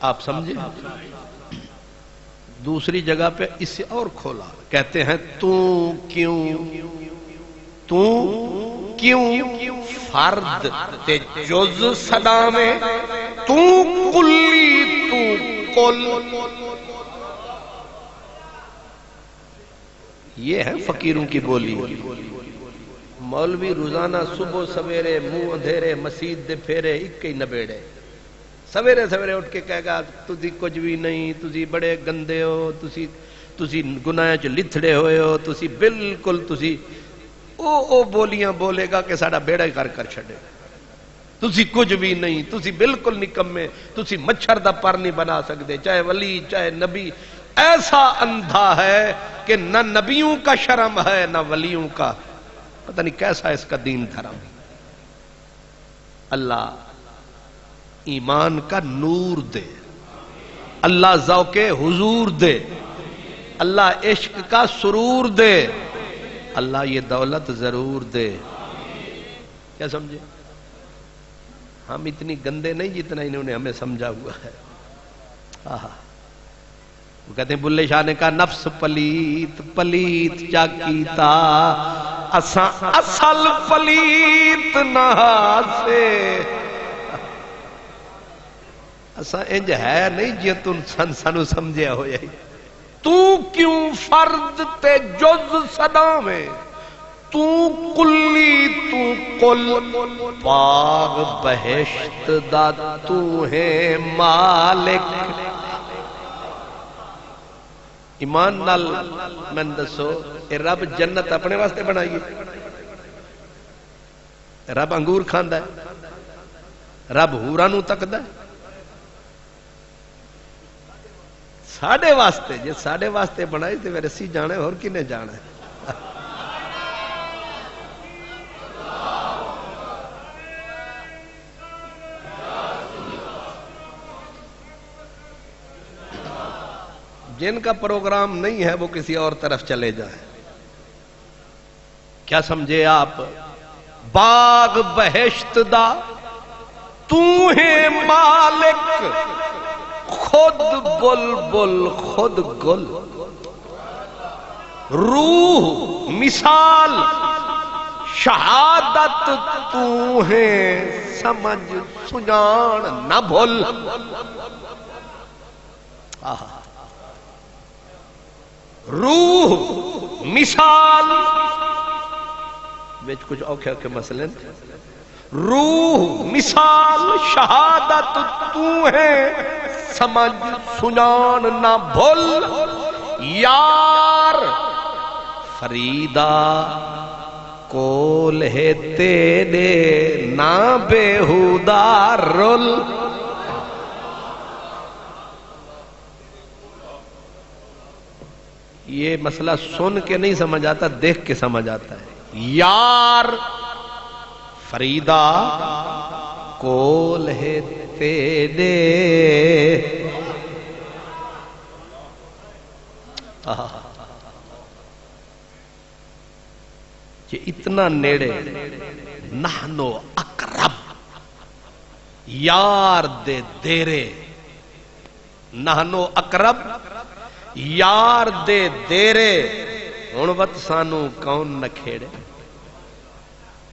آپ سمجھے؟ دوسری جگہ پہ اس سے اور کھولا، کہتے ہیں تو کیوں فرد تے جز صدا میں تو کلی تو کل. یہ ہے فقیروں کی بولی. مولوی روزانہ صبح سویرے منہ اندھیرے مسجد دے پھیرے ایک ہی نبیڑے. سویرے سویرے اٹھ کے کہے گا تسی کچھ بھی نہیں، تسی بڑے گندے ہو، تسی گناہ چ لتھڑے ہوئے ہو، تسی بالکل تسی او بولیاں بولے گا کہ ساڈا بیڑا ہی کر چھڑے. تسی کچھ بھی نہیں، تسی بالکل نکمے، تسی مچھر دا پر نہیں بنا سکتے، چاہے ولی چاہے نبی. ایسا اندھا ہے کہ نہ نبیوں کا شرم ہے نہ ولیوں کا. پتہ نہیں کیسا اس کا دین دھرم. اللہ ایمان کا نور دے، اللہ ذوق حضور دے، اللہ عشق کا سرور دے، اللہ یہ دولت ضرور دے. کیا سمجھے؟ ہم اتنی گندے نہیں جتنا انہوں نے ہمیں سمجھا ہوا ہے. وہ کہتے ہیں بلے شاہ نے کہا نفس پلیت پلیت چا کیتا اساں اصل پلیت نہ سے. اساں انج ہے نہیں جی تم سانو سمجھیا ہویا. تو کیوں فرد تے جز صدا میں تو کلی تو کل. باغ بہشت دا تو ہے مالک. ایمان نال میں دسو اے رب جنت اپنے واسطے بنائی ہے؟ رب انگور کھاندا ہے؟ رب حوراں نوں تکدا ہے؟ ساڈے واسطے. جے ساڈے واسطے بنائی تے پھر اسی جانا ہے، اور کنے جانا ہے؟ جن کا پروگرام نہیں ہے وہ کسی اور طرف چلے جائیں. کیا سمجھے آپ؟ باغ بہشت دا تو ہے مالک، خود بلبل خود گل. روح مثال شہادت تو ہے، سمجھ سجان نہ بھول. روح مثال بیچ کچھ اوکھے اوکھے مسئلے. روح مثال شہادت تو ہے، سمجھ سجان نہ بھول. یار فریدا کول ہے تیرے نہ بےہودہ رول. یہ مسئلہ سن کے نہیں سمجھ آتا، دیکھ کے سمجھ آتا ہے. یار فریدا کول ہے تیرے. یہ اتنا نیڑے. نحنو اقرب یار دے دیرے. نحنو اقرب یار دے دیرے. ہن وت سانو کون نہ کھیڑے.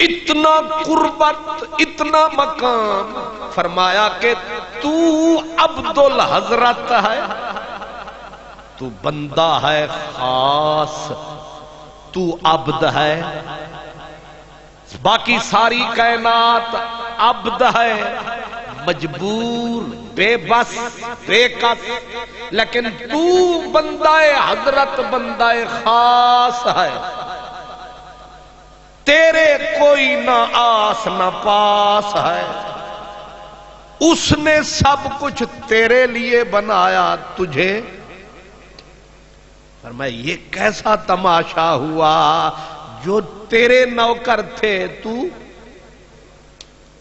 اتنا قربت اتنا مقام. فرمایا کہ تو عبد الحضرت ہے، تو بندہ ہے خاص، تو عبد ہے. باقی ساری کائنات عبد ہے، مجبور بے بس بے کس. لیکن تو بندہ حضرت بندہ خاص ہے. تیرے کوئی نہ آس نہ پاس ہے. اس نے سب کچھ تیرے لیے بنایا، تجھے. فرمایا یہ کیسا تماشا ہوا، جو تیرے نوکر تھے تو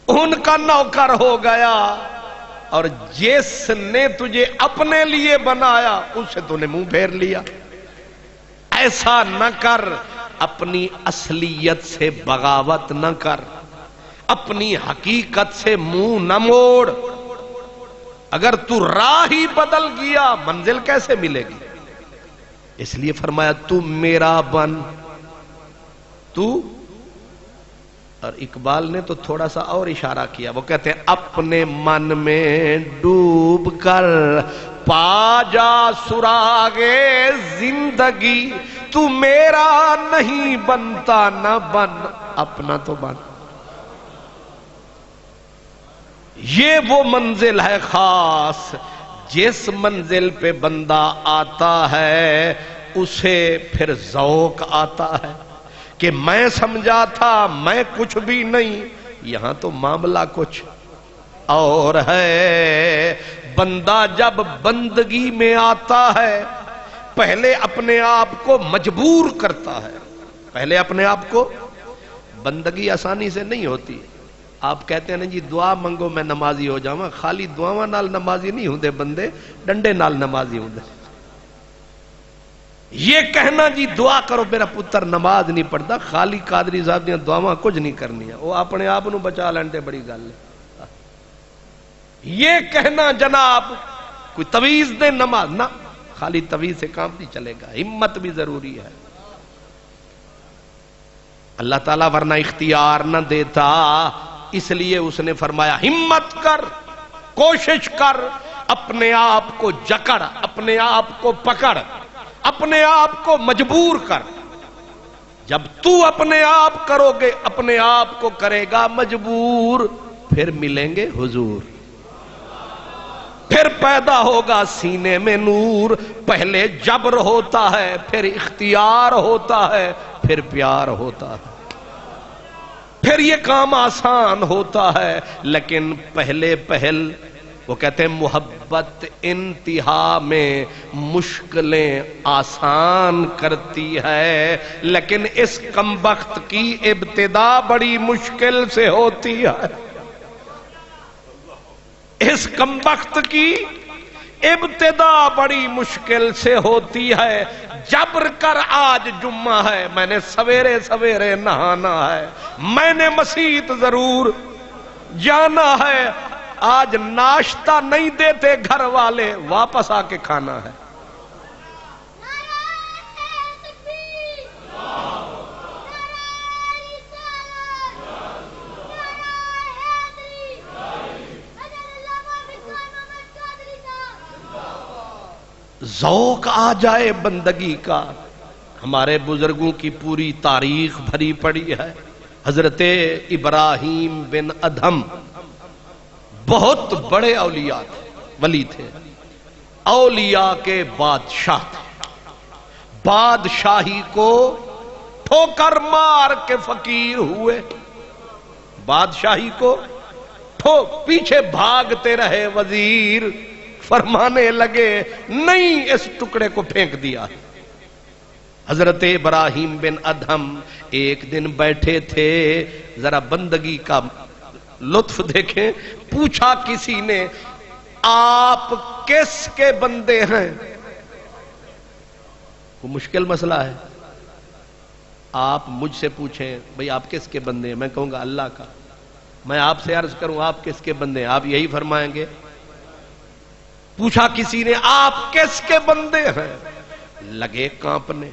ان کا نوکر ہو گیا، اور جس نے تجھے اپنے لیے بنایا اس سے تو نے منہ پھیر لیا. ایسا نہ کر، اپنی اصلیت سے بغاوت نہ کر، اپنی حقیقت سے منہ نہ موڑ. اگر تو راہ ہی بدل گیا منزل کیسے ملے گی؟ اس لیے فرمایا تو میرا بن تو. اور اقبال نے تو تھوڑا سا اور اشارہ کیا، وہ کہتے ہیں اپنے من میں ڈوب کر پا جا سراغ زندگی، تو میرا نہیں بنتا نہ بن اپنا تو بن. یہ وہ منزل ہے خاص جس منزل پہ بندہ آتا ہے اسے پھر ذوق آتا ہے کہ میں سمجھا تھا میں کچھ بھی نہیں، یہاں تو معاملہ کچھ اور ہے. بندہ جب بندگی میں آتا ہے پہلے اپنے آپ کو مجبور کرتا ہے، پہلے اپنے آپ کو. بندگی آسانی سے نہیں ہوتی. آپ کہتے ہیں نا جی دعا منگو میں نمازی ہو جاواں، خالی دعاواں نال نمازی نہیں ہوندے بندے، ڈنڈے نال نمازی ہوندے. یہ کہنا جی دعا کرو میرا پتر نماز نہیں پڑھتا، خالی قادری صاحب دیاں دعاواں کچھ نہیں کرنیاں، وہ اپنے آپ نو بچا لین تے بڑی گل ہے. یہ کہنا جناب کوئی تویز دے نماز نہ، خالی تویز سے کام نہیں چلے گا، ہمت بھی ضروری ہے. اللہ تعالیٰ ورنہ اختیار نہ دیتا، اس لیے اس نے فرمایا ہمت کر، کوشش کر، اپنے آپ کو جکڑ، اپنے آپ کو پکڑ، اپنے آپ کو مجبور کر. جب تو اپنے آپ کرو گے، اپنے آپ کو کرے گا مجبور، پھر ملیں گے حضور، پھر پیدا ہوگا سینے میں نور. پہلے جبر ہوتا ہے، پھر اختیار ہوتا ہے، پھر پیار ہوتا ہے، پھر یہ کام آسان ہوتا ہے. لیکن پہلے پہل وہ کہتے ہیں محبت انتہا میں مشکلیں آسان کرتی ہے، لیکن اس کمبخت کی ابتدا بڑی مشکل سے ہوتی ہے. اس کمبخت کی ابتدا بڑی مشکل سے ہوتی ہے. جبر کر، آج جمعہ ہے، میں نے سویرے سویرے نہانا ہے، میں نے مسجد ضرور جانا ہے، آج ناشتہ نہیں دیتے گھر والے، واپس آ کے کھانا ہے. ذوق آ جائے بندگی کا. ہمارے بزرگوں کی پوری تاریخ بھری پڑی ہے. حضرت ابراہیم بن ادھم بہت بڑے اولیاء تھے، ولی تھے، اولیاء کے بادشاہ تھے. بادشاہی کو ٹھوکر مار کے فقیر ہوئے، بادشاہی کو پیچھے بھاگتے رہے وزیر، فرمانے لگے نہیں، اس ٹکڑے کو پھینک دیا. حضرت ابراہیم بن ادھم ایک دن بیٹھے تھے، ذرا بندگی کا لطف دیکھیں. پوچھا کسی نے آپ کس کے بندے ہیں؟ وہ مشکل مسئلہ ہے. آپ مجھ سے پوچھیں بھئی آپ کس کے بندے ہیں، میں کہوں گا اللہ کا. میں آپ سے عرض کروں آپ کس کے بندے ہیں، آپ یہی فرمائیں گے. پوچھا کسی نے آپ کس کے بندے ہیں، لگے کانپنے،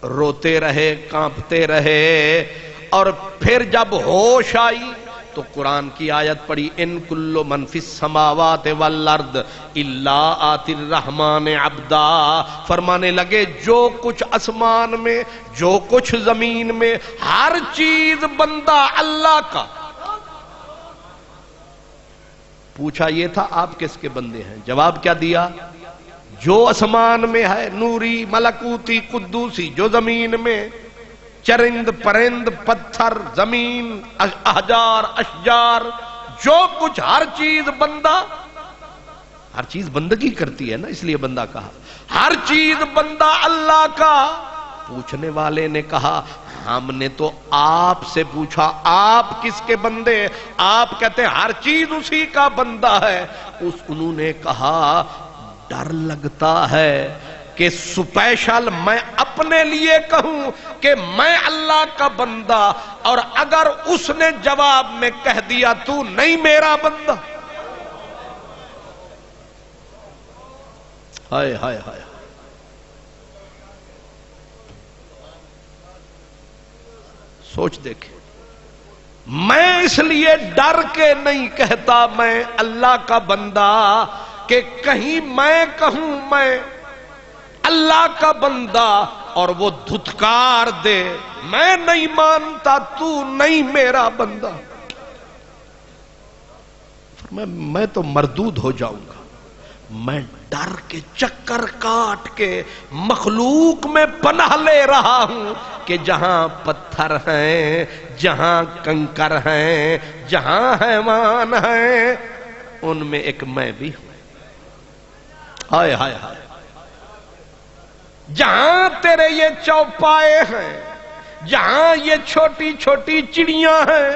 روتے رہے، کانپتے رہے. اور پھر جب ہوش آئی تو قرآن کی آیت پڑھی ان کل من فی السماوات والارض الا آتی الرحمن عبدا. فرمانے لگے جو کچھ آسمان میں، جو کچھ زمین میں، ہر چیز بندہ اللہ کا. پوچھا یہ تھا آپ کس کے بندے ہیں، جواب کیا دیا؟ جو آسمان میں ہے نوری ملکوتی قدوسی، جو زمین میں چرند پرند پتھر زمین احجار اشجار، جو کچھ ہر چیز بندہ، ہر چیز بندگی کرتی ہے نا، اس لیے بندہ کہا. ہر چیز بندہ اللہ کا. پوچھنے والے نے کہا ہم نے تو آپ سے پوچھا آپ کس کے بندے، آپ کہتے ہیں ہر چیز اسی کا بندہ ہے. انہوں نے کہا ڈر لگتا ہے کہ سپیشل میں اپنے لیے کہوں کہ میں اللہ کا بندہ، اور اگر اس نے جواب میں کہہ دیا تو نہیں میرا بندہ. ہائے ہائے ہائے، سوچ دیکھیں، میں اس لیے ڈر کے نہیں کہتا میں اللہ کا بندہ کہ کہیں میں کہوں میں اللہ کا بندہ اور وہ دھتکار دے میں نہیں مانتا تو نہیں میرا بندہ، میں تو مردود ہو جاؤں گا۔ میں ڈر کے چکر کاٹ کے مخلوق میں پناہ لے رہا ہوں کہ جہاں پتھر ہیں، جہاں کنکر ہیں، جہاں حیوان ہیں، ان میں ایک میں بھی ہوں۔ ہائے ہائے ہائے، جہاں تیرے یہ چوپائے ہیں، جہاں یہ چھوٹی چھوٹی چڑیاں ہیں،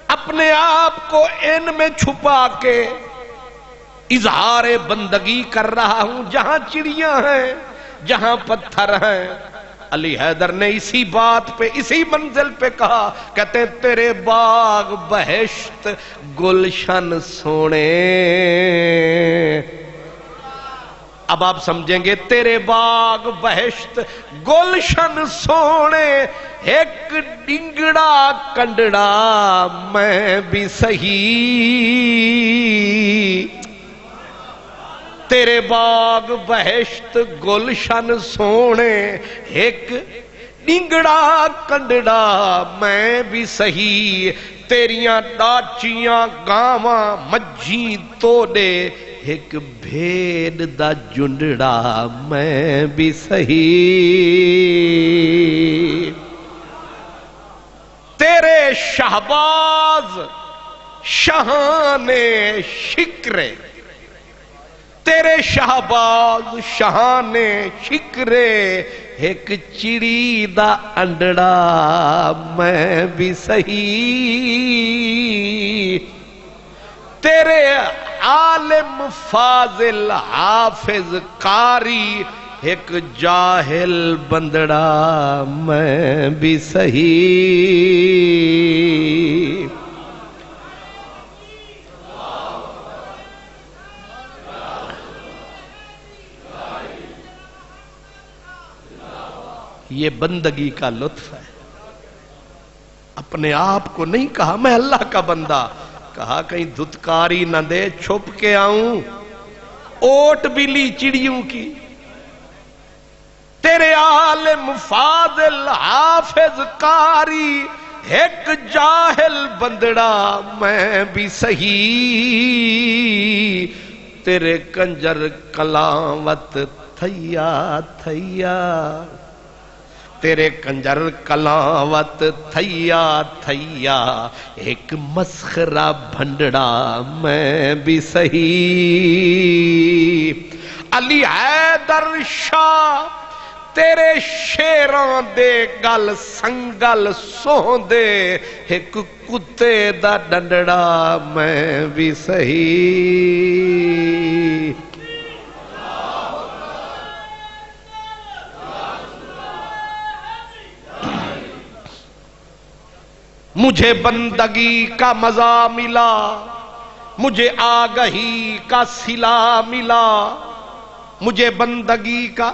اپنے آپ کو ان میں چھپا کے اظہار بندگی کر رہا ہوں۔ جہاں چڑیاں ہیں، جہاں پتھر ہیں، علی حیدر نے اسی بات پہ اسی منزل پہ کہا، کہتے ہیں تیرے باغ بہشت گلشن سونے، اب آپ سمجھیں گے، تیرے باغ بہشت گلشن سونے، ایک ڈنگڑا کنڈڑا میں بھی سہی، تیرے باغ بہشت گلشن سونے، ایک ڈنگڑا کنڈڑا میں بھی سہی، تیریاں ڈاچیاں گاواں مجھی توڑے، ایک بھیڑ دا جنڈڑا میں بھی سہی، تیرے شہباز شہانے شکرے، تیرے شہباز شہانے شکرے، ایک چڑی دا انڈڑا میں بھی سہی، تیرے عالم فاضل حافظ قاری، ایک جاہل بندڑا میں بھی سہی، یہ بندگی کا لطف ہے۔ اپنے آپ کو نہیں کہا میں اللہ کا بندہ، کہا کہیں دھتکاری نہ دے، چھپ کے آؤں اوٹ بلی چڑیوں کی، تیرے عالم فاضل حافظ قاری، ایک جاہل بندڑا میں بھی سہی، تیرے کنجر کلاوت تھیا تھیا، تیرے کنجر کلاوت تھیا تھیا، ایک مسخرہ بھنڈڑا میں بھی سہی، علی حیدر شاہ تیرے شیراں دے گل سنگل سوہ دے، ایک کتے دا ڈنڈڑا میں بھی سہی، مجھے بندگی کا مزہ ملا، مجھے آگہی کا صلہ ملا، مجھے بندگی کا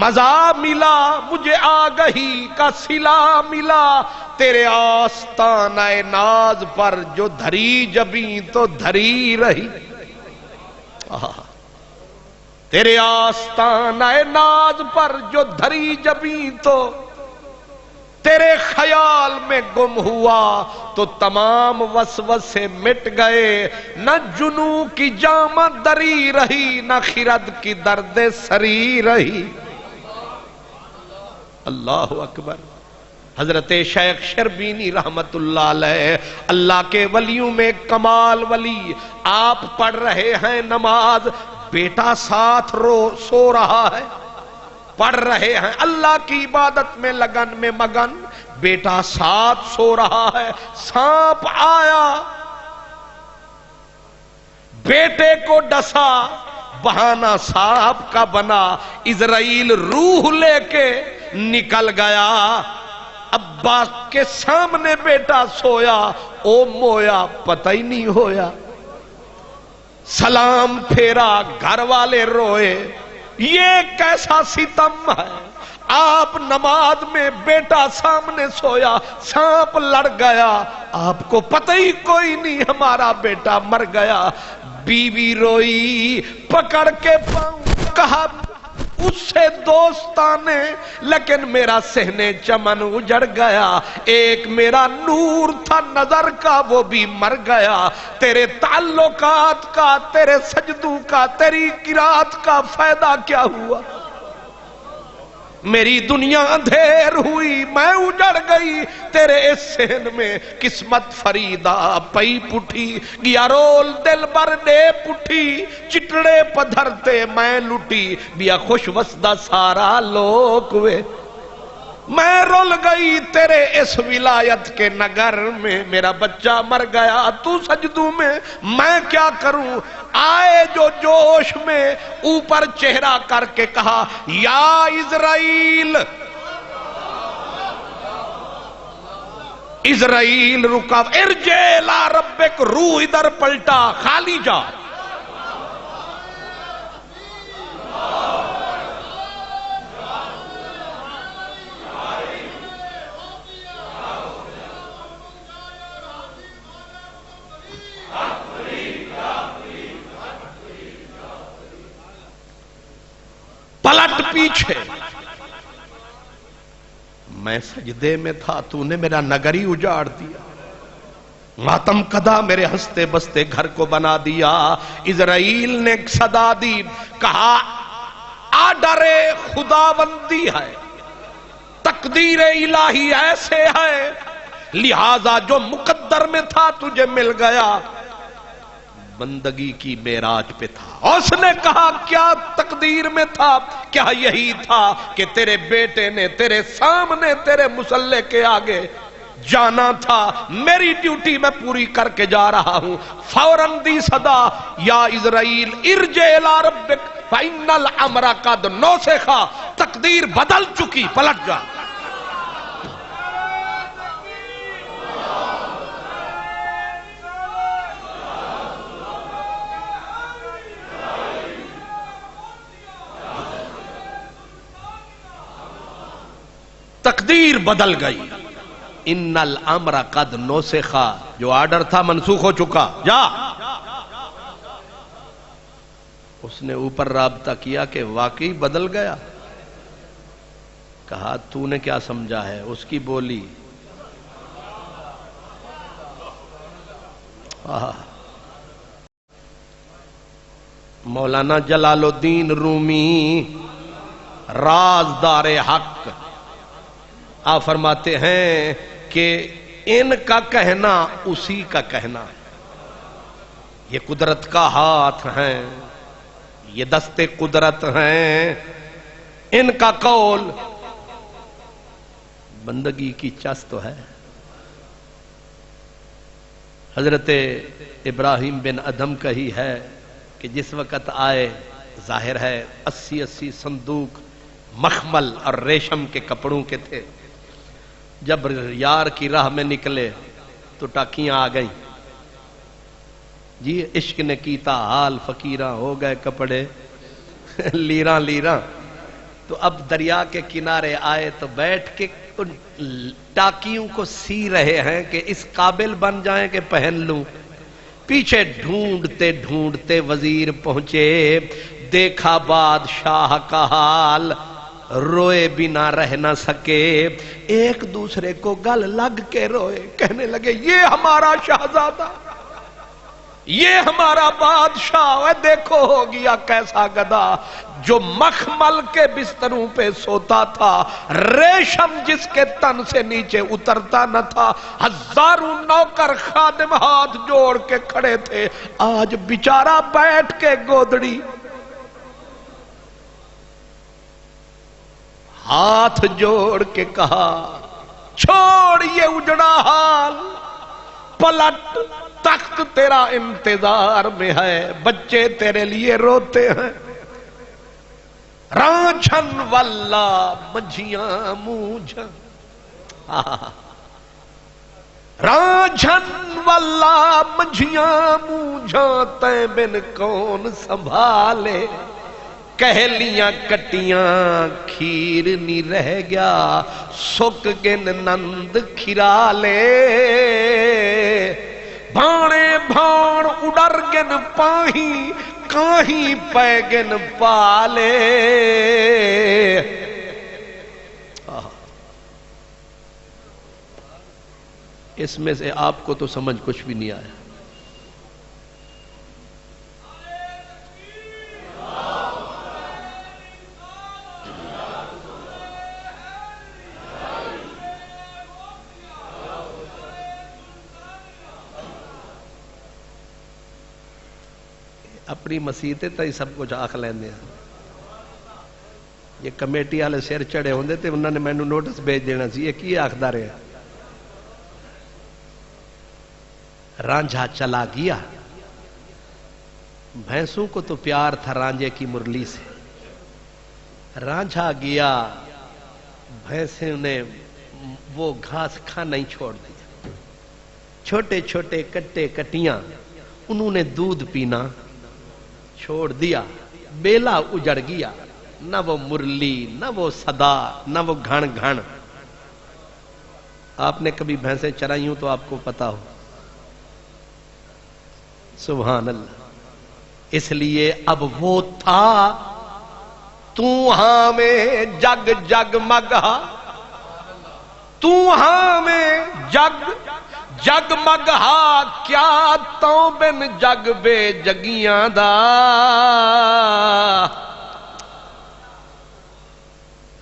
مزہ ملا، مجھے آگہی کا صلہ ملا، تیرے آستانہ ناز پر جو دھری جبیں تو دھری رہی، تیرے آستانہ ناز پر جو دھری جبیں تو تیرے خیال میں گم ہوا تو تمام وسوسے مٹ گئے، نہ جنوں کی جامہ دری رہی، نہ خرد کی درد سری رہی۔ اللہ اکبر۔ حضرت شیخ شربینی رحمت اللہ علیہ، اللہ کے ولیوں میں کمال ولی، آپ پڑھ رہے ہیں نماز، بیٹا ساتھ سو رہا ہے، پڑھ رہے ہیں اللہ کی عبادت میں لگن میں مگن، بیٹا ساتھ سو رہا ہے، سانپ آیا بیٹے کو ڈسا، بہانہ سانپ کا بنا، عزرائیل روح لے کے نکل گیا، ابا کے سامنے بیٹا سویا، او مویا پتہ ہی نہیں ہویا، سلام پھیرا گھر والے روئے، یہ کیسا ستم ہے؟ آپ نماز میں بیٹا سامنے سویا، سانپ لڑ گیا، آپ کو پتہ ہی کوئی نہیں ہمارا بیٹا مر گیا۔ بیوی روئی، پکڑ کے پاؤں، کہا اس سے دوستانے، لیکن میرا صحن چمن اجڑ گیا۔ ایک میرا نور تھا نظر کا، وہ بھی مر گیا۔ تیرے تعلقات کا، تیرے سجدوں کا، تیری قرات کا فائدہ کیا ہوا؟ میری دنیا اندھیر ہوئی، میں اجڑ گئی تیرے اس صحن میں۔ قسمت فریدہ پئی پٹھی، گیا رول دل بر دے پٹھی، چٹڑے پدھرتے میں لٹی، بیا خوش وسدہ سارا لوک وے۔ میں رول گئی تیرے اس ولایت کے نگر میں، میرا بچہ مر گیا تو سجدوں میں کیا کروں؟ آئے جو جوش میں، اوپر چہرہ کر کے کہا یا اسرائیل۔ اسرائیل رکا، ارجع الی ربک، روح ادھر پلٹا، خالی جا۔ پلٹ پیچھے، میں سجدے میں تھا، تو نے میرا نگری اجاڑ دیا، ماتم کدا میرے ہنستے بستے گھر کو بنا دیا۔ اسرائیل نے صدا دی، کہا آرڈر خداوندی ہے، تقدیر الہی ایسے ہے، لہذا جو مقدر میں تھا تجھے مل گیا۔ بندگی کی معراج پہ تھا، اس نے کہا کیا تقدیر میں تھا؟ کیا یہی تھا کہ تیرے بیٹے نے تیرے سامنے تیرے مصلی کے آگے جانا تھا؟ میری ڈیوٹی میں پوری کر کے جا رہا ہوں۔ فوراً دی صدا، یا اسرائیل ارجع الی ربک فإن الامر قد نسخ، تقدیر بدل چکی، پلٹ جا۔ تقدیر بدل گئی، ان الامر قد نسخ، جو آرڈر تھا منسوخ ہو چکا، جا۔ اس نے اوپر رابطہ کیا کہ واقعی بدل گیا۔ کہا تو نے کیا سمجھا ہے؟ اس کی بولی، مولانا جلال الدین رومی رازدار حق آپ فرماتے ہیں کہ ان کا کہنا اسی کا کہنا ہے، یہ قدرت کا ہاتھ ہے، یہ دستے قدرت ہیں، ان کا قول بندگی کی چس تو ہے۔ حضرت ابراہیم بن ادم کا ہی ہے کہ جس وقت آئے، ظاہر ہے 80 صندوق مخمل اور ریشم کے کپڑوں کے تھے، جب یار کی راہ میں نکلے تو ٹاکیاں آ گئیں، جی عشق نے کیتا حال، فقیراں ہو گئے کپڑے لیراں لیراں۔ تو اب دریا کے کنارے آئے تو بیٹھ کے ان ٹاکیوں کو سی رہے ہیں کہ اس قابل بن جائیں کہ پہن لوں۔ پیچھے ڈھونڈتے ڈھونڈتے وزیر پہنچے، دیکھا بادشاہ کا حال، روئے بنا رہ نہ سکے، ایک دوسرے کو گل لگ کے روئے، کہنے لگے یہ ہمارا شہزادہ، یہ ہمارا بادشاہ ہے، دیکھو ہو گیا کیسا گدھا، جو مخمل کے بستروں پہ سوتا تھا، ریشم جس کے تن سے نیچے اترتا نہ تھا، ہزاروں نوکر خادم ہاتھ جوڑ کے کھڑے تھے، آج بیچارہ بیٹھ کے گودڑی، ہاتھ جوڑ کے کہا چھوڑ یہ اجڑا حال، پلٹ، تخت تیرا انتظار میں ہے، بچے تیرے لیے روتے ہیں، رانچھن والا مجھیاں موجھا۔ راجھن والا منجھیاں مونجھاں تے بن کون سنبھالے کہلیاں کٹیاں کھیر نہیں رہ گیا سک گن نند کھرالے بھانے بھان اڈر گن پاہی کاہی پہ گن پالے اس میں سے آپ کو تو سمجھ کچھ بھی نہیں آیا. اپنی مسیح تے ہی سب کچھ آکھ لیندے ہیں. یہ کمیٹی والے سر چڑھے ہوندے تے انہوں نے مینوں نوٹس بھیج دینا سی یہ کی آکھدا رہے. رانجھا چلا گیا بھینسوں کو تو پیار تھا رانجھے کی مرلی سے. رانجھا گیا بھینسوں نے وہ گھاس کھانا ہی چھوڑ دیا. چھوٹے چھوٹے کٹے کٹیاں انہوں نے دودھ پینا چھوڑ دیا. بیلا اجڑ گیا نہ وہ مرلی نہ وہ صدا نہ وہ گھن گھن. آپ نے کبھی بھینسیں چرائی ہوں تو آپ کو پتا ہو. سبحان اللہ. اس لیے اب وہ تھا تو ہاں میں جگ جگ مگا تو ہاں میں جگ جگ مگا کیا تو بن جگ بے جگیاں دا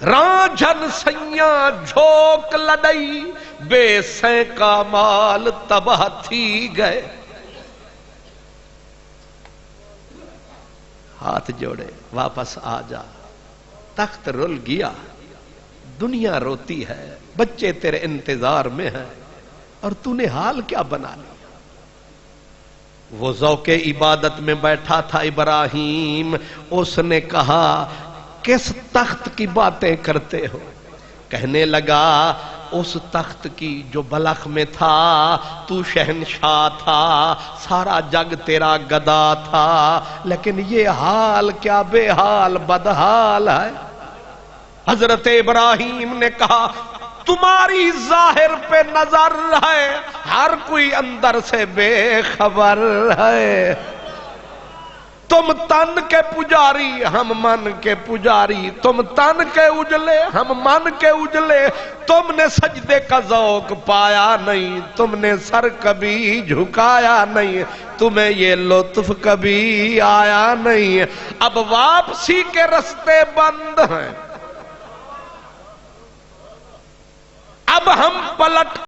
رانجھن سیاں جھوک لڑئی بے سیں کا مال تباہ تھی گئے. ہاتھ جوڑے واپس آ جا تخت رل گیا دنیا روتی ہے بچے تیرے انتظار میں ہیں اور تو نے حال کیا بنا لیا. وہ ذوق عبادت میں بیٹھا تھا ابراہیم. اس نے کہا کس تخت کی باتیں کرتے ہو. کہنے لگا اس تخت کی جو بلخ میں تھا تو شہنشاہ تھا سارا جگ تیرا گدا تھا لیکن یہ حال کیا بے حال بدحال ہے. حضرت ابراہیم نے کہا تمہاری ظاہر پہ نظر ہے ہر کوئی اندر سے بے خبر ہے. تم تن کے پجاری ہم من کے پجاری. تم تن کے اجلے ہم من کے اجلے. تم نے سجدے کا ذوق پایا نہیں تم نے سر کبھی جھکایا نہیں تمہیں یہ لطف کبھی آیا نہیں. اب واپسی کے رستے بند ہیں اب ہم پلٹ